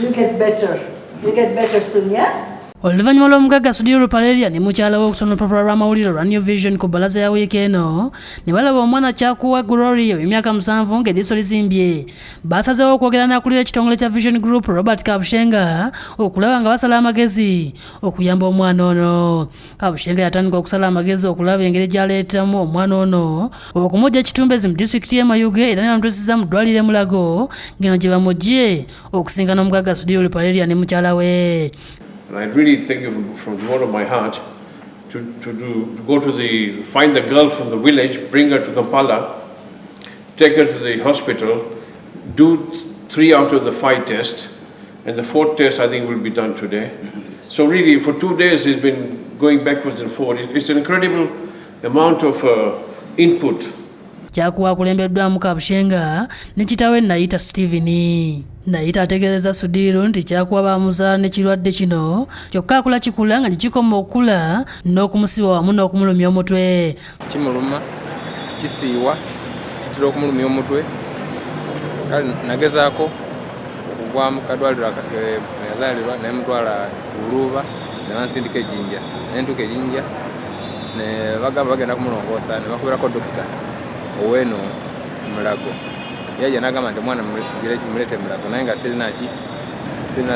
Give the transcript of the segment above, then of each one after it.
You get better. You get better soon, yeah? Oluvannyuma lw'Omugagga Sudhir Paleria ne mukyala we okusoma olupapula lw'amawulire olwa New Vision ku bbalaza ya wiiki eno ne balaba omwana Kyakuwa Glory ow'emyaka 7 ng'ediiso lizimbye. Baasazeewo okwogera n'akulira ekitongole kya Vision Group Robert Kabushenga okulaba nga basala amagezi okuyamba omwana ono. Kabushenga yatandika okusala amagezi okulaba engeri gy'aleetamu omwana ono okumujja ekitumbezi mu disitulikiti y'e Mayuge era ne bamutuusiza mu ddwaliro e Mulago ng'eno gye bamugye okusingana Omugagga Sudhir Paleria ne mukyala we. And I really thank you from the bottom of my heart to go to find the girl from the village, bring her to Kampala, take her to the hospital, do 3 out of the 5 tests, and the 4th test I think will be done today. So really for 2 days he's been going backwards and forwards. It's an incredible amount of input. Kyakuwa akulembeddwamu Kabushenga ne kitaawe Nayita Stephen. Nayita ategeereza Sudhir nti Kyakuwa baamuzaala n'ekirwadde kino kyokka akula kikula nga kikoma okula n'okumusiba wamu n'okumulumya omutwe. Kimuluma, kisiiwa, kitera okumulumya omutwe. Kale nagezaako okugwa mu kadwaliro yazaalirwa ne mutwala Uluuba ne bansindika ejjinja. Ne ntuuka ejjinja ne bagamba bagenda kumulongoosa ne bakubirako dokita oweno Mulago. Yaje nagamba nti mwana mulete Mulago naye nga sirina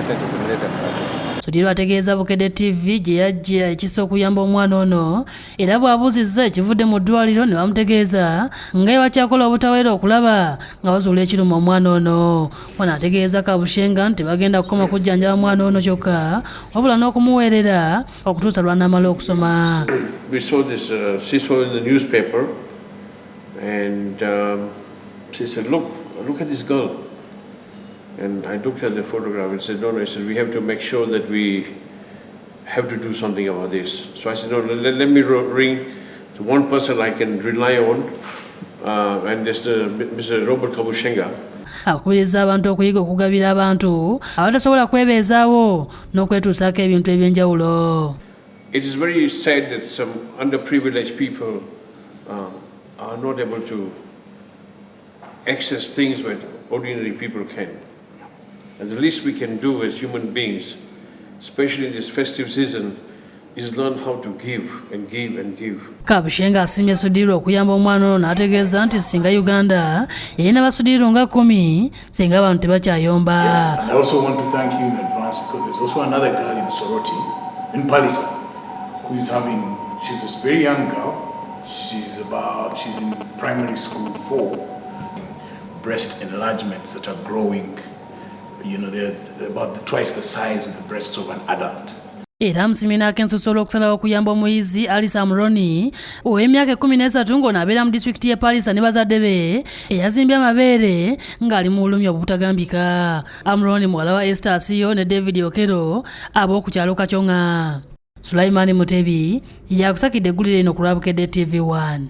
sente zimulete Mulago. Sudhir ategeeza Bukedde TV gye yajja ekisa okuyamba omwana ono era bw'abuuzizza ekivudde mu ddwaliro ne bamutegeeza nga bakyakola obutaweera okulaba nga bazuula ekiruma omwana ono. Ono ategeeza Kabushenga nti bagenda kukoma kujjanjaba mwana ono kyokka wabula n'okumuweerera okutuusa lw'anaamala okusoma. We saw this, she saw in the newspaper and she said, look at this girl. And I looked at the photograph and said, no, I said, we have to make sure that we have to do something about this. So I said, no, let me ring the one person I can rely on, and that's Mr. Robert Kabushenga. Akubiriza abantu okuyiga okugabira abantu abatasobola kwebeezaawo n'okwetuusaako ebintu eby'enjawulo. It is very sad that some underprivileged people are not able to access things that ordinary people can. And the least we can do as human beings, especially in this festive season, is learn how to give and give and give. Kabushenga asiimye Sudhir okuyamba omwana ono n'ategeeza nti singa Uganda erina Basudhir nga 10 singa abantu tebakyayomba. Yes, and I also want to thank you in advance because there's also another girl in Soroti, in Palisa, who is she's a very young girl. She's in primary school 4. Breast enlargements that are growing, they're about twice the size of the breasts of an adult. Era musimina ak'ensosola okusalawo okuyamba omuyizi Alice Amroni ow'emyaka 13 ng'ono abeera mu disitulikiti y'e Palisa ne bazadde be eyazimbye amabeere ng'ali mu bulumi obutagambika. Amroni muwala wa Esther Asiyo ne David Okero ab'oku kyalo Kakyonga. Sulaiman Mutebi yakusakidde eggulire lino ku lwa Bukedde TV 1.